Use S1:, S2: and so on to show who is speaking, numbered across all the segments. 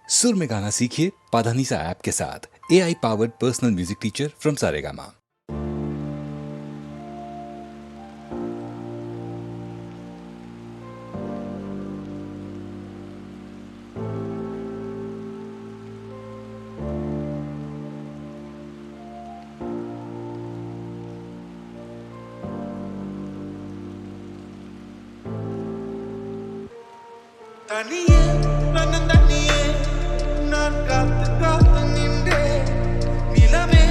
S1: सुर में गाना सीखिए पाधानीसा ऐप के साथ। AI powered personal music teacher from Saregama.
S2: தனியே தனியே நான் காத்து காத்து நின்றே நிலவே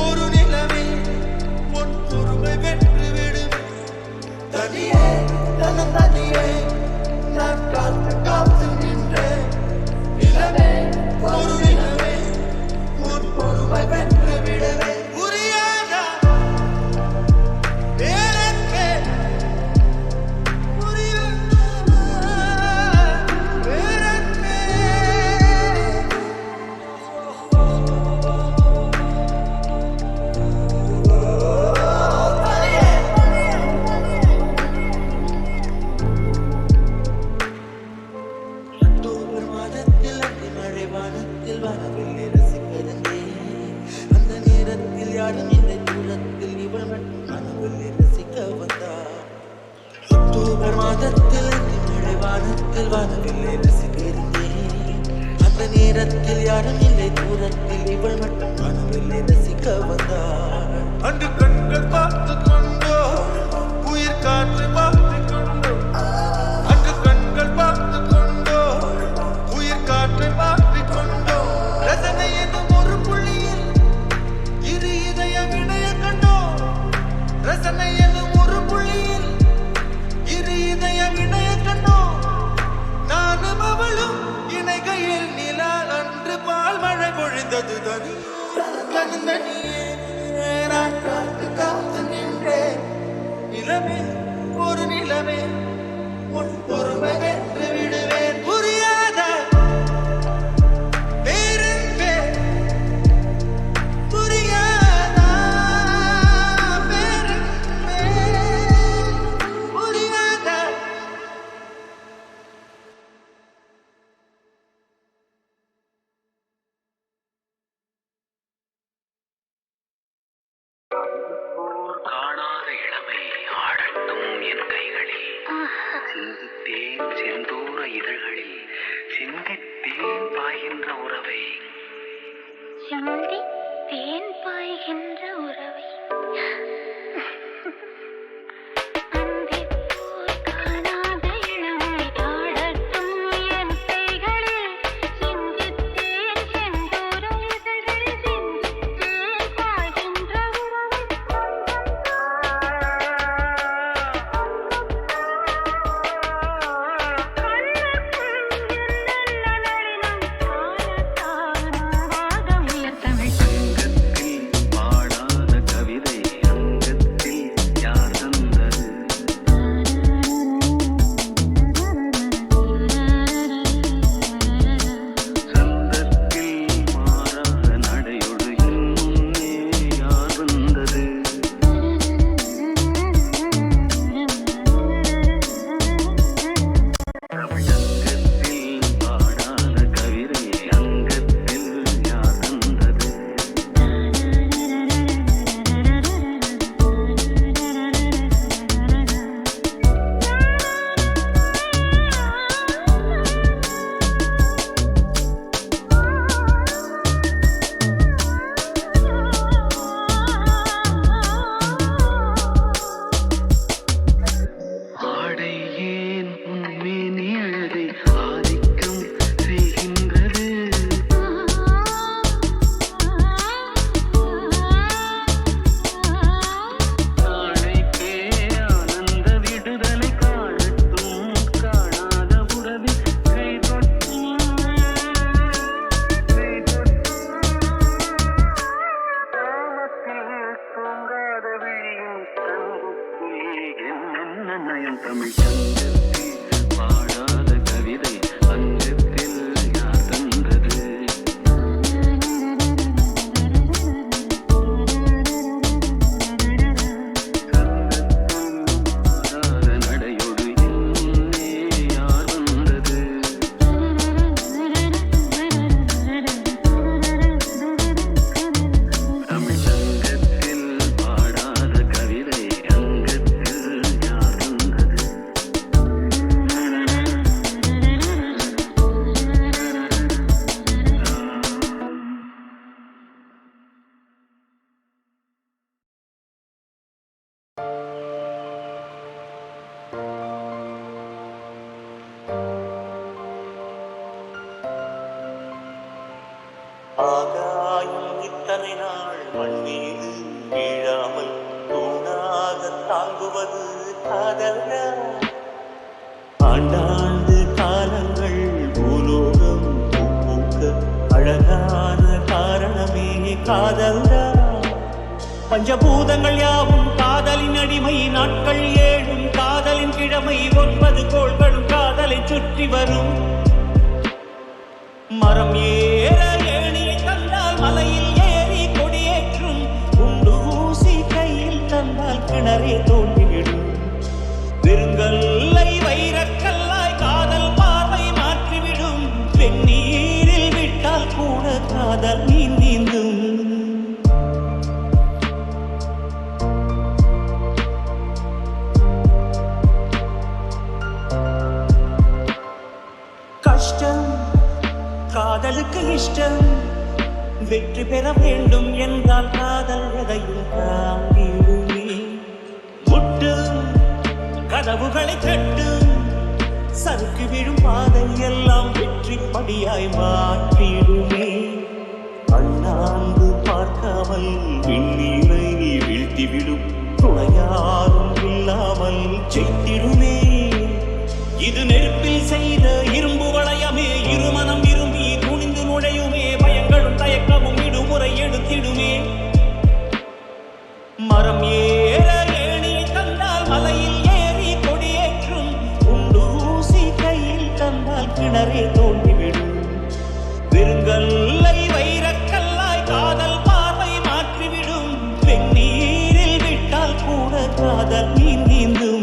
S2: ஒரு நிலவே உன் பொறுமை வென்று விடும் தனியே தனியே நான் காத்து காத்து நின்றே நிலவே ஒரு நிலவே உன் பொறுமை வென்று விடுவே புரியாதா எனக்கு நேரத்தில் யாரும் இல்லை தூரத்தில் இவள் மட்டும் கனவில்லை ரசிக்க வந்தாள் அன்று கண்கள் பார்த்து கொண்டோ உயிர் காற்று பார்த்து கொண்டோ அன்று கண்கள் பார்த்து கொண்டோ உயிர் காற்றை பார்த்து கொண்டோ ரசனை என்னும் ஒரு புள்ளியில் இரு இதயம் இணைய கண்டோ ரசனை என்னும் ஒரு புள்ளியில் இரு இதயம் இணைய கண்டோ நானும் அவளும் இணைகையில் நிலா அன்று பால் மழை பொழிந்தது தனியே நான் காத்து காத்து நின்றேன் நிலவே ஒரு நிலவே உன் பொறுமை வென்று விடுவேன் புரியாத பேரன்பே புரியாதா பேரன்பே புரியாதா
S3: காணாத இளமை ஆடட்டும் என் கைகளில் சிந்தித்தேன் செந்தூர இதழ்களில் சிந்தித்தேன் பாய்கின்ற உறவை
S4: சிந்தித்தேன் பாய்கின்ற உறவை
S5: காதல்தான். பஞ்சபூதங்கள் யாவும் காதலின் அடிமை, நாட்கள் 7 காதலின் கிழமை, 9 கோள்களும் காதலை சுற்றி வரும். மரம் ஏற ஏணியை தந்தால் மலையில் ஏறி கொடியேற்றும், குண்டூசி கையில் தந்தால் கிணறே தோன்றிவிடும். வெறுங்கல்லை வைரக்கல்லாய் காதல் பார்வை மாற்றிவிடும், வெந்நீரில் விட்டால் கூட காதல் நீந்தும். கஷ்டம் காதலுக்கு இஷ்டம், வெற்றி பெற வேண்டும் என்றால் காதல் எதையும் தாங்கிடுமே. முட்டும் கதவுகளை தட்டும், சறுக்கு விழும் பாதை எல்லாம் வெற்றி படியாய் மாற்றிடுமே. அண்ணாந்து பார்க்காமல் விண்ணீரை வீழ்த்திவிடும், துணையாரும் இல்லாமல் செய்திடுமே. இது நெருப்பில் செய்த இரும்பு வளையமே, இருமனம் விரும்பி துணிந்து நுழையுமே, பயங்களும் தயக்கமும் விடுமுறை எடுத்திடுமே. மரம் ஏற ஏணியை தந்தால் மலையில் ஏறி கொடியேற்றும், குண்டூசி கையில் தந்தால் கிணறே தோன்றிவிடும். வெறுங்கல்லை வைரக்கல்லாய் காதல் பார்வை மாற்றிவிடும், வெந்நீரில் விட்டால் கூட காதல் நீந்தும்.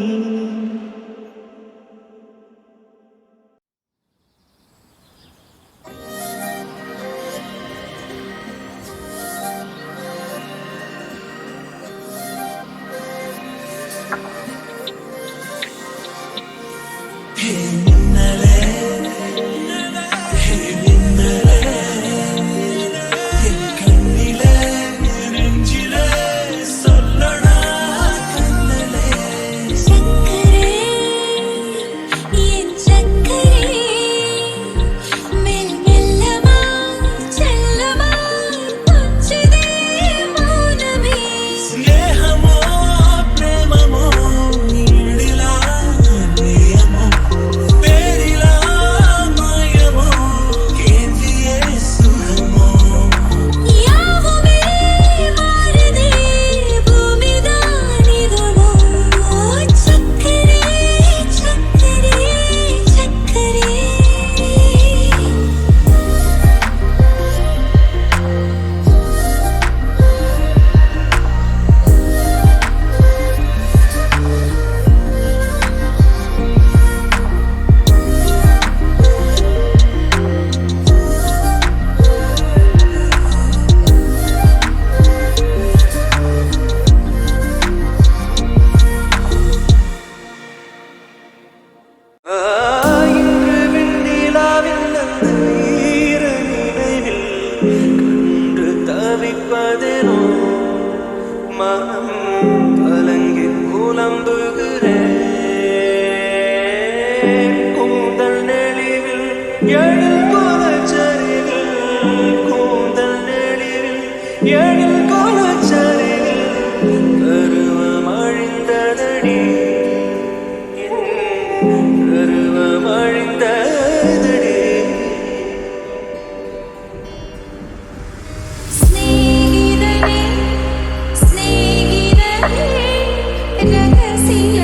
S6: ரகசிய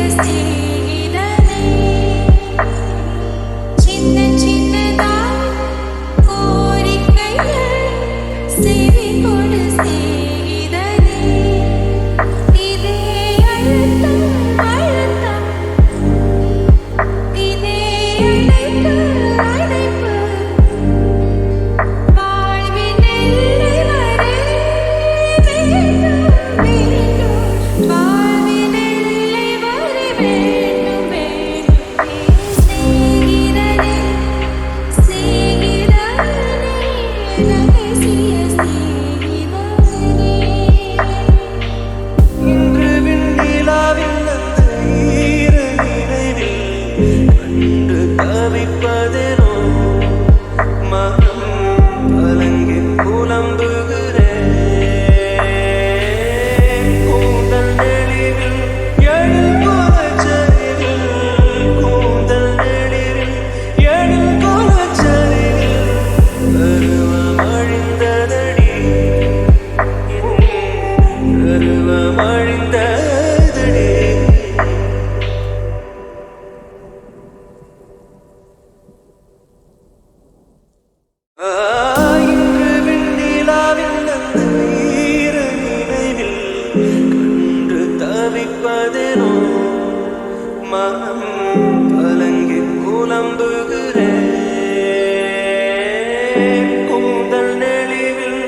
S2: கூந்தல் நெளிவில்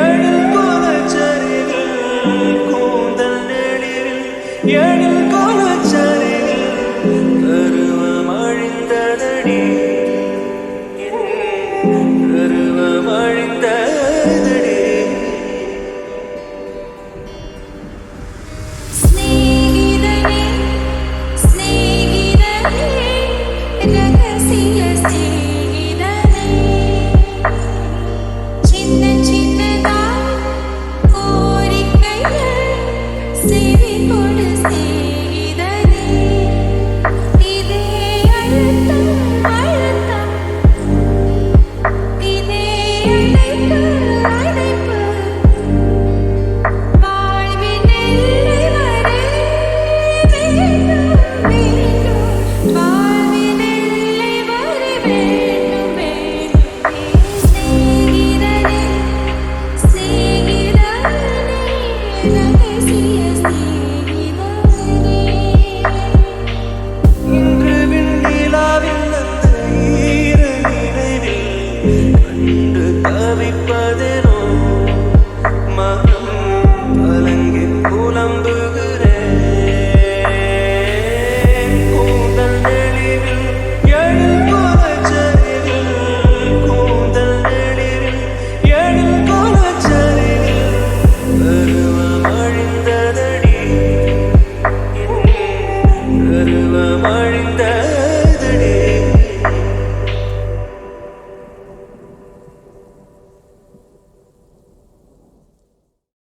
S2: எழில் கோலச்சரிவில் கூந்தல் நெளிவில் எழில் கோலச்சரிவில் கருவம் அழிந்ததடி கருவம் அழிந்ததடி
S4: ஸ்நேகிதனே ஸ்நேகிதனே ரகசிய ஸ்நேகிதனே சின்ன சின்னதாய் கோரிக்கைகள் செவி கொடு ஸ்நேகிதனே இதே அழுத்தம் அழுத்தம் இதே அழைப்பு அழைப்பு வாழ்வின் எல்லை வரை வேண்டும் வேண்டும் வாழ்வின் எல்லை வரை வேண்டும் வேண்டும் ஸ்நேகிதனே ஸ்நேகிதனே ரகசிய ஸ்நேகிதனே
S2: இன்று விண்ணிலாவில் அந்த ஈர நினைவில் கண்டு தவிப்பதென